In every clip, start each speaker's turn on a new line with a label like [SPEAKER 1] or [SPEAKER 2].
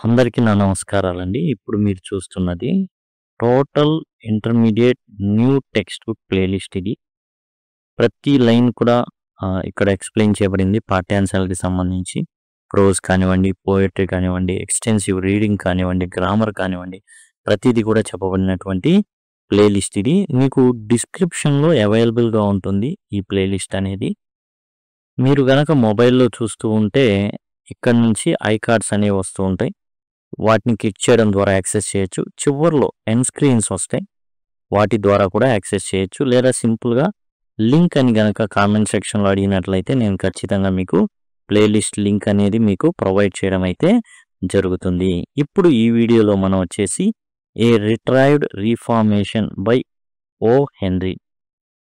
[SPEAKER 1] అందరికీ నా నమస్కారాలండి. ఇప్పుడు మీరు చూస్తున్నది total intermediate new text book playlist ఇది. ప్రతి లైన్ కూడా ఇక్కడ ఎక్స్‌ప్లెయిన్ చేయబడింది. పాఠ్యాంశాలకి సంబంధించి ప్రోజ్ కానివ్వండి, పోయెట్రీ కానివ్వండి, ఎక్స్‌టెన్సివ్ రీడింగ్ కానివ్వండి, గ్రామర్ కానివ్వండి, ప్రతీది కూడా చెప్పబడినటువంటి ప్లేలిస్ట్ ఇది. మీకు డిస్క్రిప్షన్‌లో అవైలబుల్‌గా ఉంటుంది ఈ ప్లేలిస్ట్ అనేది. మీరు గనక మొబైల్‌లో చూస్తూ ఉంటే ఇక్కడ నుంచి ఐ కార్డ్స్ అనేవి వస్తూ ఉంటాయి. వాటిని క్లిక్ చేయడం ద్వారా యాక్సెస్ చేయొచ్చు. చివర్లో ఎండ్ స్క్రీన్స్ వస్తాయి. వాటి ద్వారా కూడా యాక్సెస్ చేయొచ్చు. లేదా సింపుల్‌గా లింక్ అని గనక కామెంట్ సెక్షన్‌లో అడిగినట్లయితే నేను ఖచ్చితంగా మీకు ప్లేలిస్ట్ లింక్ అనేది మీకు ప్రొవైడ్ చేయడం అయితే జరుగుతుంది. ఇప్పుడు ఈ వీడియోలో మనం వచ్చేసి a retrieved reformation by O Henry.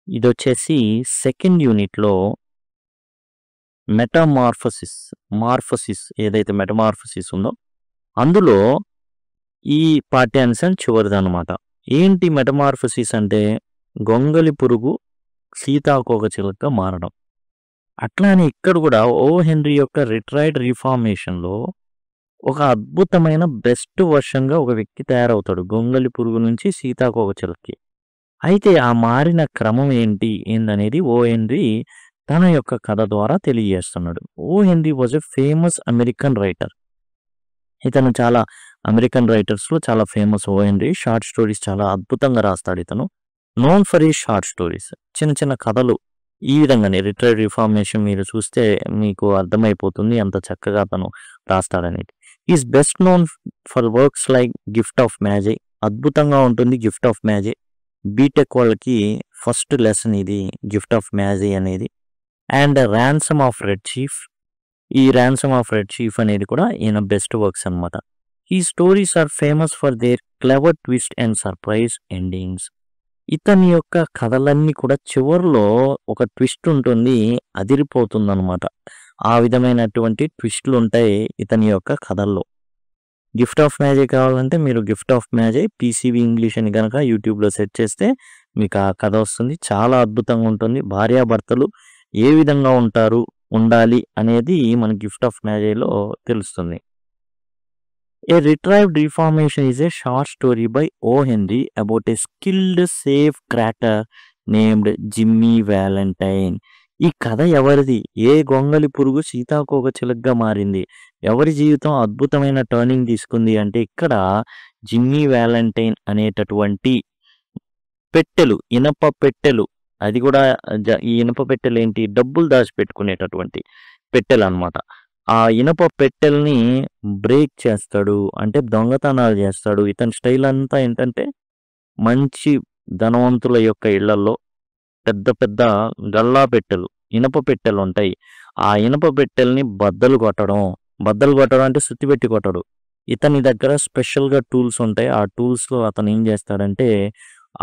[SPEAKER 1] ఇదొచ్చేసి సెకండ్ యూనిట్‌లో మార్ఫసిస్ ఏదైతే మెటమార్ఫసిస్ ఉందో అందులో ఈ పాఠ్యాంశం చివరిదనమాట. ఏంటి మెటమార్ఫసిస్ అంటే గొంగలి పురుగు సీతాకోకచిలుకగా మారడం. అట్లానే ఇక్కడ కూడా ఓ హెన్రీ యొక్క రిట్రైవ్డ్ రీఫార్మేషన్‌లో ఒక అద్భుతమైన బెస్ట్ వర్షన్‌గా ఒక వ్యక్తి తయారవుతాడు. గొంగలి పురుగు నుంచి సీతాకోకచిలుకకి. అయితే ఆ మారిన క్రమం ఏందనేది ఓ హెన్రీ తన యొక్క కథ ద్వారా తెలియజేస్తున్నాడు. ఓ henry was a famous American writer. ఇతను చాలా అమెరికన్ రైటర్స్‌లో చాలా ఫేమస్ ఓ హెన్రీ. షార్ట్ స్టోరీస్ చాలా అద్భుతంగా రాస్తాడు ఇతను. Known for his short stories. చిన్న చిన్న కథలు ఈ విధంగానే రిట్రైవ్డ్ రిఫార్మేషన్ మీరు చూస్తే మీకు అర్థమైపోతుంది ఎంత చక్కగా అతను రాస్తాడనేది. Is best known for works like gift of magic. అద్భుతంగా ఉంటుంది గిఫ్ట్ ఆఫ్ మ్యాజిక్. బీటెక్ వాళ్ళకి ఫస్ట్ లెసన్ ఇది గిఫ్ట్ ఆఫ్ మ్యాజిక్ అనేది. And ransom of red chief. ఈ ర్యాన్సమ్ ఆఫ్ రెడ్ చీఫ్ అనేది కూడా ఈయన బెస్ట్ వర్క్స్ అనమాట. ఈ stories are famous for their clever twist and surprise endings. ఇతని యొక్క కథలన్నీ కూడా చివర్లో ఒక ట్విస్ట్ ఉంటుంది, అదిరిపోతుందన్నమాట. ఆ విధమైనటువంటి ట్విస్టులు ఉంటాయి ఇతని యొక్క కథల్లో. గిఫ్ట్ ఆఫ్ మ్యాజిక్ కావాలంటే మీరు gift of magic PCV English అని కనుక యూట్యూబ్లో సెర్చ్ చేస్తే మీకు ఆ కథ వస్తుంది. చాలా అద్భుతంగా ఉంటుంది. భార్యాభర్తలు ఏ విధంగా ఉండాలి అనేది మన గిఫ్ట్ ఆఫ్ మ్యాజిక్లో తెలుస్తుంది. A retrieved reformation is a short story by O. Henry about a skilled safe cracker named Jimmy Valentine. ఈ కథ ఎవరిది? ఏ గొంగలి పురుగు సీతాకోకచిలుకగా మారింది? ఎవరి జీవితం అద్భుతమైన టర్నింగ్ తీసుకుంది అంటే ఇక్కడ జిమ్మీ వ్యాలంటైన్ అనేటటువంటి పెట్టెలు, ఇనప పెట్టెలు. అది కూడా ఈ ఇనప పెట్టెలు ఏంటి? డబ్బులు దాచిపెట్టుకునేటటువంటి పెట్టెలు అన్నమాట. ఆ ఇనప పెట్టెల్ని బ్రేక్ చేస్తాడు. అంటే దొంగతనాలు చేస్తాడు. ఇతని స్టైల్ అంతా ఏంటంటే మంచి ధనవంతుల యొక్క ఇళ్లల్లో పెద్ద పెద్ద గల్లా పెట్టెలు, ఇనప పెట్టెలు ఉంటాయి. ఆ ఇనప పెట్టెల్ని బద్దలు కొట్టడం అంటే సుత్తి పెట్టి కొట్టడు. ఇతని దగ్గర స్పెషల్గా టూల్స్ ఉంటాయి. ఆ టూల్స్లో అతను ఏం చేస్తాడంటే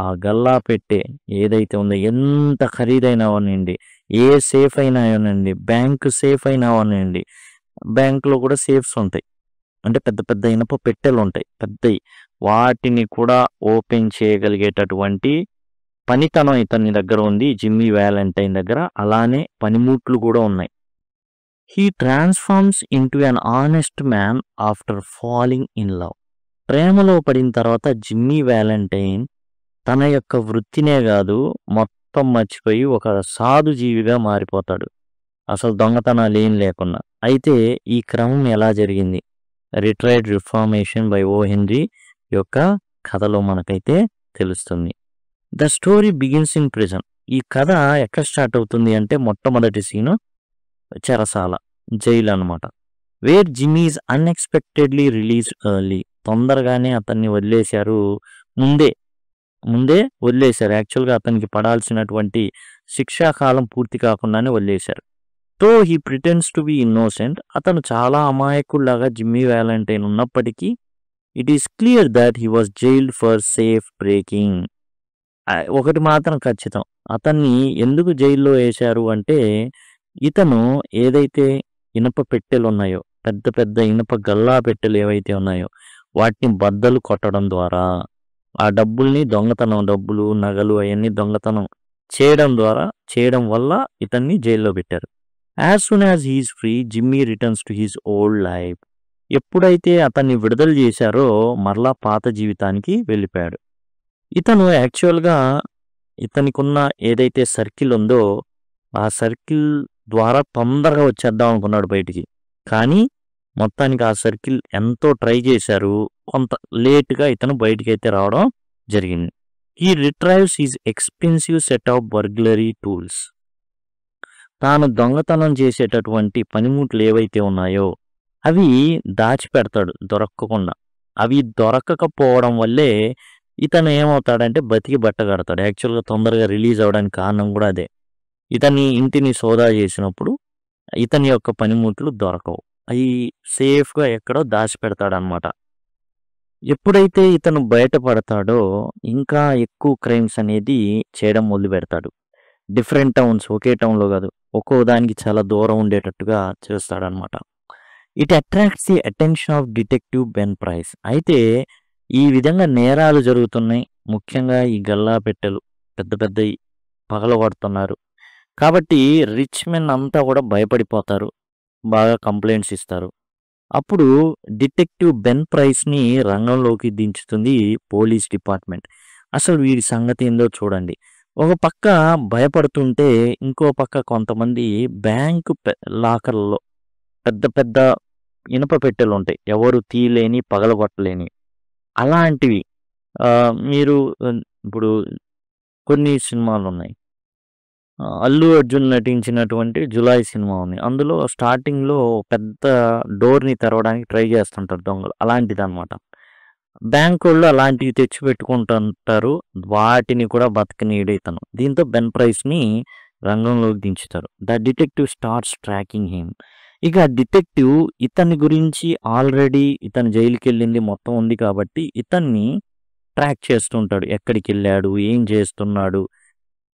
[SPEAKER 1] ఆ గల్లా పెట్టె ఏదైతే ఉందో ఎంత ఖరీదైన అవనండి, ఏ సేఫ్ అయినా అవనండి, బ్యాంకు సేఫ్ అయినా అవనండి, బ్యాంకులో కూడా సేఫ్స్ ఉంటాయి. అంటే పెద్ద పెద్ద ఇనప పెట్టెలు ఉంటాయి పెద్దవి. వాటిని కూడా ఓపెన్ చేయగలిగేటటువంటి పనితనం ఇతని దగ్గర ఉంది, జిమ్మీ వ్యాలంటైన్ దగ్గర. అలానే పనిముట్లు కూడా ఉన్నాయి. He transforms into an honest man after falling in love. ప్రేమలో పడిన తర్వాత జిమ్మీ వ్యాలంటైన్ తన యొక్క వృత్తినే కాదు మొత్తం మర్చిపోయి ఒక సాధు జీవిగా మారిపోతాడు, అసలు దొంగతనాలు ఏం లేకుండా. అయితే ఈ క్రమం ఎలా జరిగింది? Retrieved reformation by O henry యొక్క కథలో మనకైతే తెలుస్తుంది. The story begins in prison. ఈ కథ ఎక్కడ స్టార్ట్ అవుతుంది అంటే మొట్టమొదటి సీను చెరసాల, జైలు అనమాట. Where Jimmy is unexpectedly release early. తొందరగానే అతన్ని వదిలేశారు. ముందే వదిలేశారు. యాక్చువల్గా అతనికి పడాల్సినటువంటి శిక్షాకాలం పూర్తి కాకుండానే వదిలేశారు. తో he pretends to be innocent. అతను చాలా అమాయకుల్లాగా జిమ్మీ వ్యాలంటైన్ ఉన్నప్పటికీ it is clear that he was jailed for safe breaking. ఒకటి మాత్రం ఖచ్చితం, అతన్ని ఎందుకు జైల్లో వేశారు అంటే ఇతను ఏదైతే ఇనప పెట్టెలు ఉన్నాయో, పెద్ద పెద్ద ఇనప గల్లా పెట్టెలు ఏవైతే ఉన్నాయో వాటిని బద్దలు కొట్టడం ద్వారా ఆ డబ్బుల్ని డబ్బులు, నగలు అవన్నీ దొంగతనం చేయడం వల్ల ఇతన్ని జైల్లో పెట్టారు. As soon as he is free, Jimmy returns to his old life. ఎప్పుడైతే అతన్ని విడుదల చేశారో మరలా పాత జీవితానికి వెళ్ళిపోయాడు. ఇతను యాక్చువల్‌గా ఇతనికున్న ఏదైతే సర్కిల్ ఉందో, ఆ సర్కిల్ ద్వారా తొందరగా వచ్చేద్దాం అనుకున్నాడు బయటికి. కానీ మొత్తానికి ఆ సర్కిల్ ఎంతో ట్రై చేశారు. కొంత లేట్‌గా ఇతను బయటికైతే రావడం జరిగింది. He retrieves his expensive set of burglary tools. తాను దొంగతనం చేసేటటువంటి పనిముట్లు ఏవైతే ఉన్నాయో అవి దాచిపెడతాడు దొరక్కకుండా. అవి దొరకకపోవడం వల్లే ఇతను ఏమవుతాడంటే బతికి బట్టగడతాడు. యాక్చువల్‌గా తొందరగా రిలీజ్ అవ్వడానికి కారణం కూడా అదే. ఇతని ఇంటిని సోదా చేసినప్పుడు ఇతని యొక్క పనిముట్లు దొరకవు. అయి సేఫ్‌గా ఎక్కడో దాచిపెడతాడనమాట. ఎప్పుడైతే ఇతను బయటపడతాడో ఇంకా ఎక్కువ క్రైమ్స్ అనేది చేయడం మొదలుపెడతాడు. డిఫరెంట్ టౌన్స్, ఒకే టౌన్‌లో కాదు. ఒక్కో దానికి చాలా దూరం ఉండేటట్టుగా చేస్తాడనమాట. It attracts the attention of detective Ben Price. అయితే ఈ విధంగా నేరాలు జరుగుతున్నాయి. ముఖ్యంగా ఈ గల్లా పెట్టెలు పెద్ద పెద్దయి పగలగొడుతున్నారు. కాబట్టి రిచ్ మెన్ అంతా కూడా భయపడిపోతారు. బాగా కంప్లెయింట్స్ ఇస్తారు. అప్పుడు డిటెక్టివ్ బెన్ ప్రైస్‌ని రంగంలోకి దించుతుంది పోలీస్ డిపార్ట్మెంట్. అసలు వీడి సంగతి ఏందో చూడండి. ఒక పక్క భయపడుతుంటే, ఇంకో పక్క కొంతమంది బ్యాంకు లాకర్‌లో పెద్ద పెద్ద ఇనుప పెట్టెలుంటాయి. ఎవరు తీయలేని, పగలగొట్టలేని. అలాంటివి మీరు ఇప్పుడు కొన్ని సినిమాలున్నాయి. అల్లు అర్జున్ నటించినటువంటి 'జులాయి' సినిమా ఉంది. అందులో స్టార్టింగ్‌లో పెద్ద డోర్‌ని తెరవడానికి ట్రై చేస్తుంటారు దొంగలు. అలాంటిదనమాట. బ్యాంకోళ్ళు అలాంటివి తెచ్చిపెట్టుకుంటుంటారు. వాటిని కూడా బతకనీయడు ఇతను. దీంతో బెన్ ప్రైస్‌ని రంగంలోకి దించుతారు. The detective starts tracking him. ఇక డిటెక్టివ్ ఇతని గురించి ఆల్రెడీ ఇతను జైలుకెళ్ళింది మొత్తం ఉంది కాబట్టి ఇతన్ని ట్రాక్ చేస్తుంటాడు. ఎక్కడికెళ్ళాడు? ఏం చేస్తున్నాడు?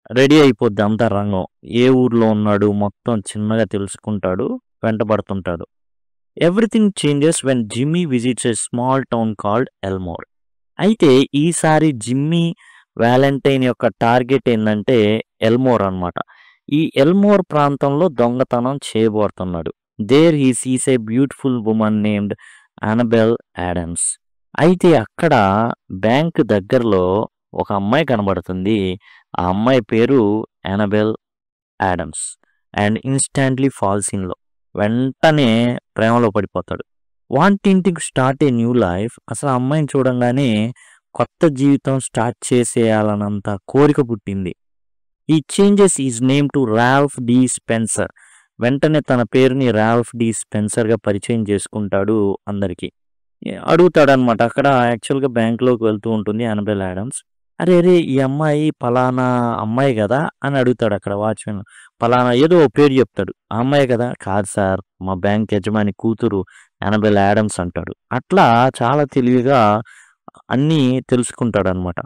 [SPEAKER 1] రెడీ అయిపోద్ది అంతా రంగం. ఏ ఊర్లో ఉన్నాడు? మొత్తం చిన్నగా తెలుసుకుంటాడు. వెంటబడుతుంటాడు. Everything changes when Jimmy visits a small town called Elmore. అయితే ఈసారి జిమ్మీ వాలెంటైన్ యొక్క టార్గెట్ ఏందంటే ఎల్మోర్ అనమాట. ఈ ఎల్మోర్ ప్రాంతంలో దొంగతనం చేయబోతున్నాడు. There he sees a beautiful woman named Annabel Adams. అయితే అక్కడ బ్యాంక్ దగ్గరలో ఒక అమ్మాయి కనబడుతుంది. ఆ అమ్మాయి పేరు Annabel Adams. And instantly falls in love. వెంటనే ప్రేమలో పడిపోతాడు. Wanting to start a new life. అసలు ఆ అమ్మాయిని చూడంగానే కొత్త జీవితం స్టార్ట్ చేసేయాలన్నంత కోరిక పుట్టింది. He changes his name to Ralph D Spencer. వెంటనే తన పేరుని రాల్ఫ్ డి స్పెన్సర్‌గా పరిచయం చేసుకుంటాడు అందరికి. అడుగుతాడనమాట. అక్కడ యాక్చువల్‌గా బ్యాంక్‌లోకి వెళ్తూ ఉంటుంది అనబెల్ యాడమ్స్. "అరే! అరే! ఈ అమ్మాయి పలానా అమ్మాయి గదా!" అని అడుగుతాడు అక్కడ వాచ్‌మెన్. పలానా ఏదో ఓ పేరు చెప్తాడు. "ఆ అమ్మాయే కదా!" "కాదు సార్, మా బ్యాంక్ యజమాని కూతురు అనబెల్ యాడమ్స్" అంటాడు. అట్లా చాలా తెలివిగా అన్నీ తెలుసుకుంటాడనమాట.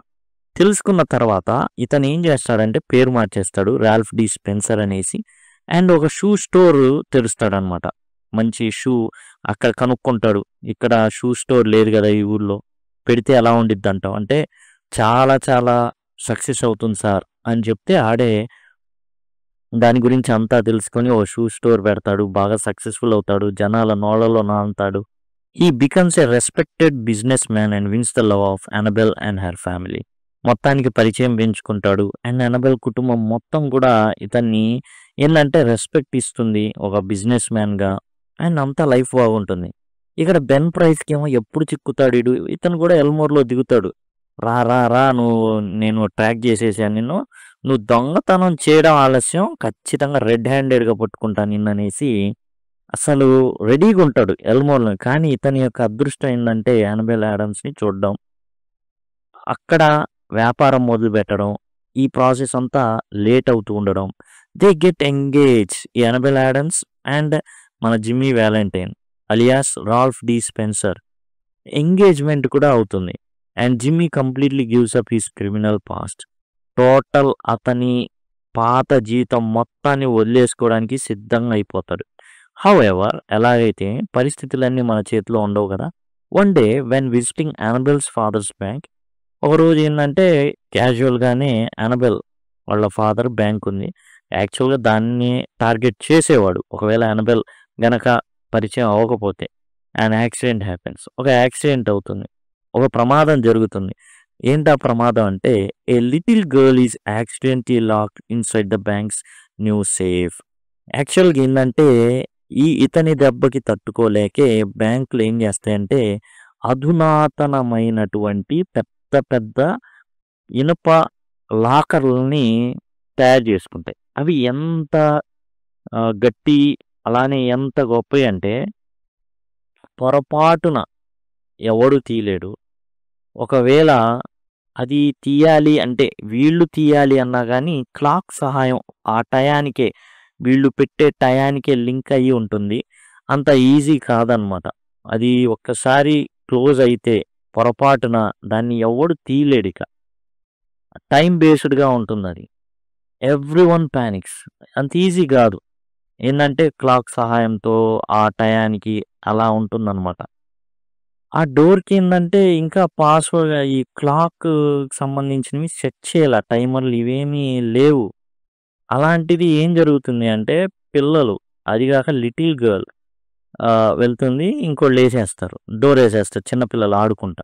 [SPEAKER 1] తెలుసుకున్న తర్వాత ఇతను ఏం చేస్తాడంటే పేరు మార్చేస్తాడు. రాల్ఫ్ డి స్పెన్సర్ అనేసి. అండ్ ఒక షూ స్టోర్ తెరుస్తాడనమాట. మంచి షూ అక్కడ కనుక్కుంటాడు. ఇక్కడ షూ స్టోర్ లేదు కదా ఈ ఊర్లో. పెడితే ఎలా ఉండిద్దంటావు? అంటే చాలా చాలా సక్సెస్ అవుతుంది సార్ అని చెప్తే ఆడే దాని గురించి అంతా తెలుసుకొని ఓ షూ స్టోర్ పెడతాడు. బాగా సక్సెస్‌ఫుల్ అవుతాడు. జనాల నోళ్ళలో నానుతాడు. He becomes a respected business man and wins the love of Annabel and her family. మొత్తానికి పరిచయం పెంచుకుంటాడు. అండ్ అనబెల్ కుటుంబం మొత్తం కూడా ఇతన్ని ఏందంటే రెస్పెక్ట్ ఇస్తుంది ఒక బిజినెస్ మ్యాన్‌గా. అండ్ అంతా లైఫ్ బాగుంటుంది. ఇక్కడ బెన్ ప్రైస్‌కేమో ఎప్పుడు చిక్కుతాడు ఈడు. ఇతను కూడా ఎల్మోర్‌లో దిగుతాడు. రా రా రా నువ్వు నేను ట్రాక్ చేసేసాను నిన్ను. నువ్వు దొంగతనం చేయడం ఆలస్యం ఖచ్చితంగా రెడ్ హ్యాండెడ్‌గా పట్టుకుంటా నిన్ననేసి అసలు రెడీగుంటాడు ఎల్మోర్‌లో. కానీ ఇతని యొక్క అదృష్టం ఏందంటే అనబెల్ యాడమ్స్‌ని చూడడం. అక్కడ వ్యాపారం మొదలుపెట్టడం. ఈ ప్రాసెస్ అంతా లేట్ అవుతూ ఉండడం. దే గెట్ ఎంగేజ్ ఈ అనబెల్ యాడమ్స్ అండ్ మన Jimmy Valentine alias Ralph D Spencer engagement కూడా అవుతుంది. And Jimmy completely gives up his criminal past. Total అతని పాత జీవితం మొత్తాన్ని వదిలేసుకోవడానికి సిద్ధంగా అయిపోతాడు. హౌఎవర్ ఎలాగైతే పరిస్థితులన్నీ మన చేతిలో ఉండవు కదా! One day when visiting Annabel's father's bank. ఒకరోజు ఏందంటే క్యాజువల్‌గానే అనబెల్ వాళ్ళ ఫాదర్ బ్యాంక్ ఉంది. యాక్చువల్‌గా దాన్ని టార్గెట్ చేసేవాడు. ఒకవేళ అనబెల్ గనక పరిచయం అవ్వకపోతే. And accident happens. ఒక యాక్సిడెంట్ అవుతుంది. ఒక ప్రమాదం జరుగుతుంది. ఏంటా ప్రమాదం అంటే a little girl is accidentally locked inside the banks new safe. యాక్చువల్గా ఏంటంటే ఇతని దెబ్బకి తట్టుకోలేకే బ్యాంకులు ఏం చేస్తాయంటే అధునాతనమైనటువంటి పెద్ద పెద్ద ఇనుప లాకర్లని తయారు చేసుకుంటాయి. అవి ఎంత గట్టి అలానే ఎంత గొప్పవి అంటే పొరపాటున ఎవడు తీయలేడు. ఒకవేళ అది తీయాలి అంటే వీళ్ళు తీయాలి అన్నా కానీ క్లాక్ సహాయం ఆ టయానికే వీళ్ళు పెట్టే టయానికే లింక్ అయ్యి ఉంటుంది. అంత ఈజీ కాదనమాట. అది ఒక్కసారి క్లోజ్ అయితే పొరపాటున దాన్ని ఎవడు తీయలేడు. ఇక టైం బేస్డ్గా ఉంటుంది అది. Every one panics. అంత ఈజీ కాదు. ఏంటంటే క్లాక్ సహాయంతో ఆ టయానికి అలా ఉంటుందన్నమాట. ఆ డోర్కి ఏంటంటే ఇంకా పాస్వర్డ్ ఈ క్లాక్ సంబంధించినవి సెట్ చేయాలి. టైమర్లు ఇవేమీ లేవు. అలాంటిది ఏం జరుగుతుంది అంటే పిల్లలు అది కాక లిటిల్ గర్ల్ వెళ్తుంది, ఇంకోళ్ళు వేసేస్తారు, డోర్ వేసేస్తారు చిన్నపిల్లలు ఆడుకుంటా.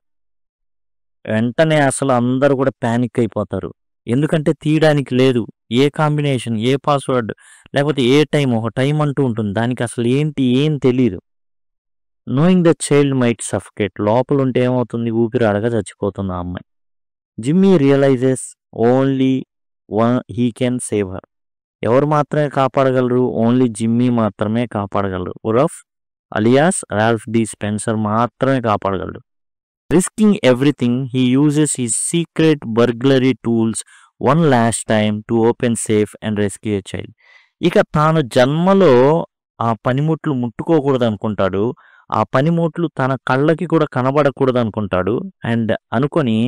[SPEAKER 1] వెంటనే అసలు అందరూ కూడా ప్యానిక్ అయిపోతారు. ఎందుకంటే తీయడానికి లేదు. ఏ కాంబినేషన్, ఏ పాస్వర్డ్, లేకపోతే ఏ టైం, ఒక టైం అంటూ ఉంటుంది. దానికి అసలు ఏంటి ఏం తెలీదు. Knowing the child might suffocate. లోపల ఉంటే ఏమవుతుంది, ఊపిరాడక చచ్చిపోతుంది ఆ అమ్మాయి. Jimmy realises only he can save her. ఎవరు మాత్రమే కాపాడగలరు? ఓన్లీ జిమ్మీ మాత్రమే కాపాడగలరు. ఉరఫ్ అలియాస్ రాల్ఫ్ డి స్పెన్సర్ మాత్రమే కాపాడగలడు. Risking everything he uses his secret burglary tools one last time to open safe and rescue a child. ఇక తాను జన్మలో ఆ పనిముట్లు ముట్టుకోకూడదు అనుకుంటాడు. ఆ పనిముట్లు తన కళ్ళకి కూడా కనబడకూడదు అనుకుంటాడు. అండ్ అనుకొని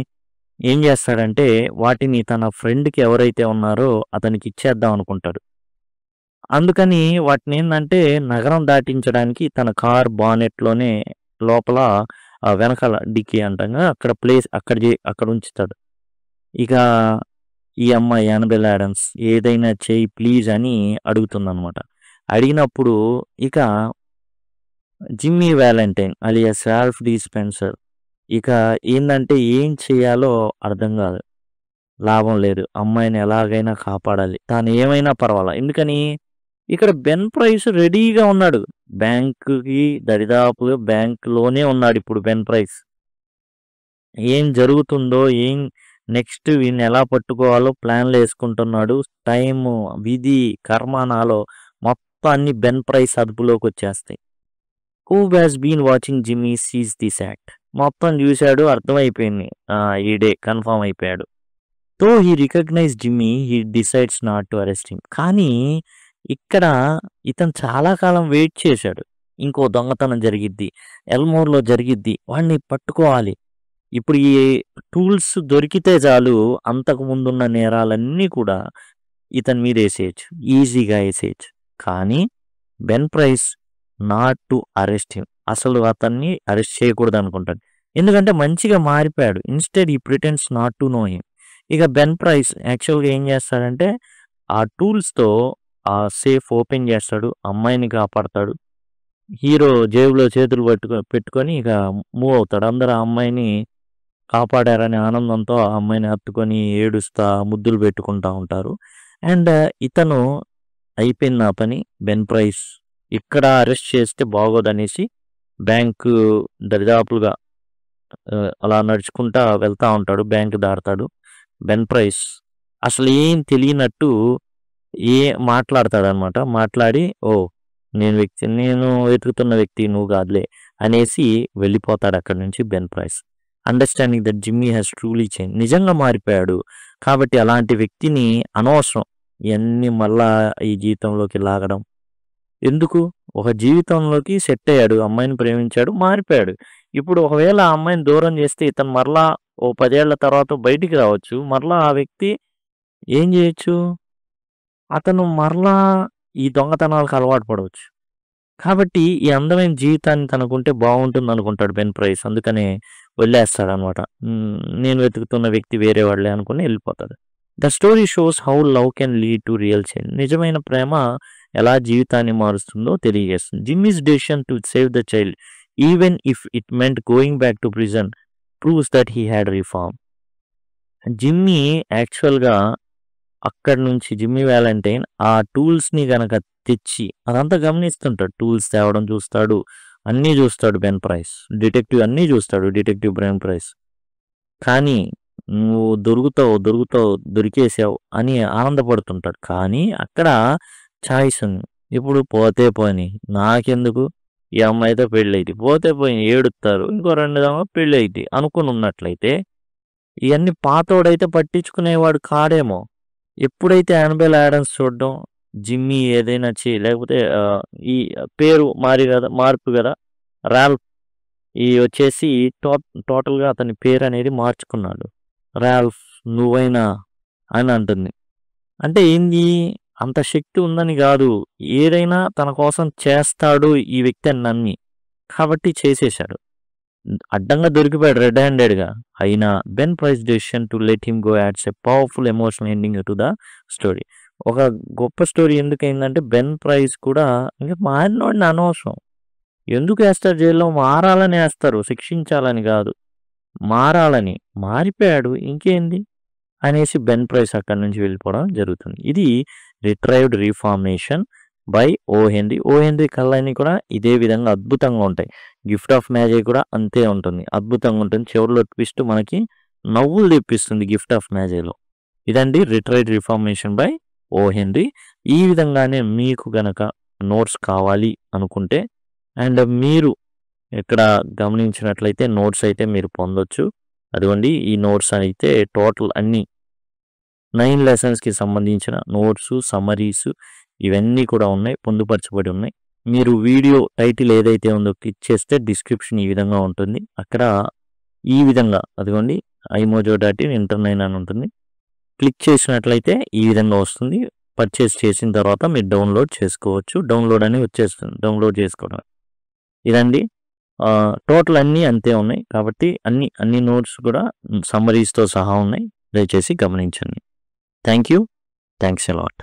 [SPEAKER 1] ఏం చేస్తాడంటే వాటిని తన ఫ్రెండ్కి ఎవరైతే ఉన్నారో అతనికి ఇచ్చేద్దాం అనుకుంటాడు. అందుకని వాటిని ఏంటంటే నగరం దాటించడానికి తన కార్ బానెట్లోనే లోపల వెనకాల డిక్కీ అంటంగా అక్కడ ప్లేస్ అక్కడ ఉంచుతాడు. ఇక ఈ అమ్మాయి యానబెల్ ఆడమ్స్ ఏదైనా చేయి ప్లీజ్ అని అడుగుతుందన్నమాట. అడిగినప్పుడు ఇక Jimmy Valentine alias Ralph D Spencer ఇక ఏంటంటే ఏం చేయాలో అర్థం కాదు. లాభం లేదు, అమ్మాయిని ఎలాగైనా కాపాడాలి, తాను ఏమైనా పర్వాలా. ఎందుకని ఇక్కడ బెన్ ప్రైస్ రెడీగా ఉన్నాడు. బ్యాంకుకి దరిదాపుగా బ్యాంకులోనే ఉన్నాడు ఇప్పుడు బెన్ ప్రైస్. ఏం జరుగుతుందో ఏం నెక్స్ట్ వీడిని ఎలా పట్టుకోవాలో ప్లాన్లు వేసుకుంటున్నాడు. టైము, విధి, కర్మానాలో మొత్తం అన్ని బెన్ ప్రైస్ అదుపులోకి వచ్చేస్తాయి. Who has been watching Jimmy sees this act. మొత్తం చూశాడు, అర్థమైపోయింది, ఈ డే కన్ఫర్మ్ అయిపోయాడు. Though he recognize Jimmy, he decides not to arrest him. కానీ ఇక్కడ ఇతను చాలా కాలం వెయిట్ చేశాడు. ఇంకో దొంగతనం జరిగిద్ది, ఎల్మోర్లో జరిగిద్ది, వాడిని పట్టుకోవాలి. ఇప్పుడు ఈ టూల్స్ దొరికితే చాలు అంతకు ముందున్న నేరాలన్నీ కూడా ఇతని మీద వేసేయచ్చు, ఈజీగా వేసేయచ్చు. కానీ Ben price not to arrest him. అసలు అతన్ని అరెస్ట్ చేయకూడదు అనుకుంటాడు. ఎందుకంటే మంచిగా మారిపోయాడు. ఇన్స్టెడ్ ఈ pretends not to know him. ఇక బెన్ ప్రైస్ యాక్చువల్గా ఏం చేస్తాడంటే ఆ టూల్స్తో ఆ సేఫ్ ఓపెన్ చేస్తాడు, అమ్మాయిని కాపాడతాడు. హీరో జేబులో చేతులు పెట్టుకొని ఇక మూవ్ అవుతాడు. అందరూ ఆ అమ్మాయిని కాపాడారనే ఆనందంతో ఆ అమ్మాయిని హత్తుకొని ఏడుస్తా ముద్దులు పెట్టుకుంటా ఉంటారు. అండ్ ఇతను అయిపోయింది నా పని, బెన్ ప్రైస్ ఇక్కడ అరెస్ట్ చేస్తే బాగోదనేసి బ్యాంకు దరిదాపులుగా అలా నడుచుకుంటా వెళ్తా ఉంటాడు. బ్యాంకు దాడతాడు. బెన్ ప్రైస్ అసలు ఏం తెలియనట్టు మాట్లాడతాడనమాట. మాట్లాడి నేను వెతుకుతున్న వ్యక్తి నువ్వు కాదులే అనేసి వెళ్ళిపోతాడు అక్కడి నుంచి Ben price. Understanding that Jimmy has truly change. నిజంగా మారిపోయాడు కాబట్టి అలాంటి వ్యక్తిని అనవసరం ఇవన్నీ మళ్ళా ఈ జీవితంలోకి లాగడం ఎందుకు. ఒక జీవితంలోకి సెట్ అయ్యాడు, అమ్మాయిని ప్రేమించాడు, మారిపోయాడు. ఇప్పుడు ఒకవేళ ఆ అమ్మాయిని దూరం చేస్తే ఇతను మరలా 10 ఏళ్ల తర్వాత బయటికి రావచ్చు. మరలా ఆ వ్యక్తి ఏం చేయొచ్చు, అతను మరలా ఈ దొంగతనాలకు అలవాటు పడవచ్చు. కాబట్టి ఈ అందమైన జీవితాన్ని తనకుంటే బాగుంటుంది అనుకుంటాడు బెన్ ప్రైస్. అందుకనే వదిలేస్తాడు అనమాట. నేను వెతుకుతున్న వ్యక్తి వేరే వాళ్ళే అనుకుని వెళ్ళిపోతాడు. The story shows how love can lead to real change. నిజమైన ప్రేమ ఎలా జీవితాన్ని మారుస్తుందో తెలియజేస్తుంది. Jimmy's decision to save the child even if it meant going back to prison proves that he had reform. Jimmy యాక్చువల్గా అక్కడి నుంచి జిమ్మీ వ్యాలంటైన్ ఆ టూల్స్ని గనక తెచ్చి అదంతా గమనిస్తుంటాడు. టూల్స్ తేవడం చూస్తాడు, అన్నీ చూస్తాడు. బెన్ ప్రైస్ డిటెక్టివ్ అన్నీ చూస్తాడు, డిటెక్టివ్ బెన్ ప్రైస్. కానీ నువ్వు దొరికేసావు అని ఆనందపడుతుంటాడు. కానీ అక్కడ చాయిస్ ఉంది. ఇప్పుడు పోతే పోని నాకెందుకు, ఈ అమ్మాయితో పెళ్ళి అయితే పోతే పోయి ఏడుస్తారు, ఇంకో 2 పెళ్ళి అయితే అనుకుని ఉన్నట్లయితే ఇవన్నీ పాతోడైతే పట్టించుకునేవాడు కాడేమో. ఎప్పుడైతే యానబెల్ యాడమ్స్ చూడడం, జిమ్మీ ఏదైనా లేకపోతే ఈ పేరు మార్పు కదా, రాల్ఫ్ ఈ వచ్చేసి టోటల్గా అతని పేరు అనేది మార్చుకున్నాడు. రాల్ఫ్ నువ్వైనా అని అంటుంది. అంటే ఏంది, అంత శక్తి ఉందని కాదు, ఏదైనా తన కోసం చేస్తాడు ఈ వ్యక్తి అని నమ్మి, కాబట్టి చేసేశాడు. అడ్డంగా దొరికిపోయాడు రెడ్ హ్యాండెడ్గా. అయినా Ben price decision to let him go ads a powerful emotional ending to the story. ఒక గొప్ప స్టోరీ ఎందుకైందంటే బెన్ ప్రైస్ కూడా ఇంకా మారినోడిని అనవసరం. ఎందుకు వేస్తారు జైల్లో, మారాలని వేస్తారు, శిక్షించాలని కాదు, మారాలని. మారిపోయాడు ఇంకేంది అనేసి బెన్ ప్రైస్ అక్కడి నుంచి వెళ్ళిపోవడం జరుగుతుంది. ఇది retrieved reformation by O henry. Oh henry కళ్ళని కూడా ఇదే విధంగా అద్భుతంగా ఉంటాయి. గిఫ్ట్ ఆఫ్ మ్యాజిక్ కూడా అంతే ఉంటుంది, అద్భుతంగా ఉంటుంది. చివరిలో ట్విస్ట్ మనకి నవ్వులు తెప్పిస్తుంది గిఫ్ట్ ఆఫ్ మ్యాజిక్లో. ఇదండి retrieved reformation by O Henry. ఈ విధంగానే మీకు గనక నోట్స్ కావాలి అనుకుంటే అండ్ మీరు ఇక్కడ గమనించినట్లయితే నోట్స్ అయితే మీరు పొందొచ్చు. అదిగోండి ఈ నోట్స్ అయితే టోటల్ అన్ని 9 లెసన్స్కి సంబంధించిన నోట్స్, సమరీస్ ఇవన్నీ కూడా ఉన్నాయి, పొందుపరచబడి ఉన్నాయి. మీరు వీడియో టైటిల్ ఏదైతే ఉందో క్లిక్ చేస్తే డిస్క్రిప్షన్ ఈ విధంగా ఉంటుంది. అక్కడ ఈ విధంగా అదిగోండి iMojo.in Inter9 అని ఉంటుంది. క్లిక్ చేసినట్లయితే ఈ విధంగా వస్తుంది. పర్చేస్ చేసిన తర్వాత మీరు డౌన్లోడ్ చేసుకోవచ్చు. డౌన్లోడ్ అని వచ్చేస్తుంది, డౌన్లోడ్ చేసుకోవడం. ఇదండి టోటల్ అన్నీ అంతే ఉన్నాయి. కాబట్టి అన్ని నోట్స్ కూడా సమ్మరీస్తో సహా ఉన్నాయి. దయచేసి గమనించండి. Thank you. Thanks a lot.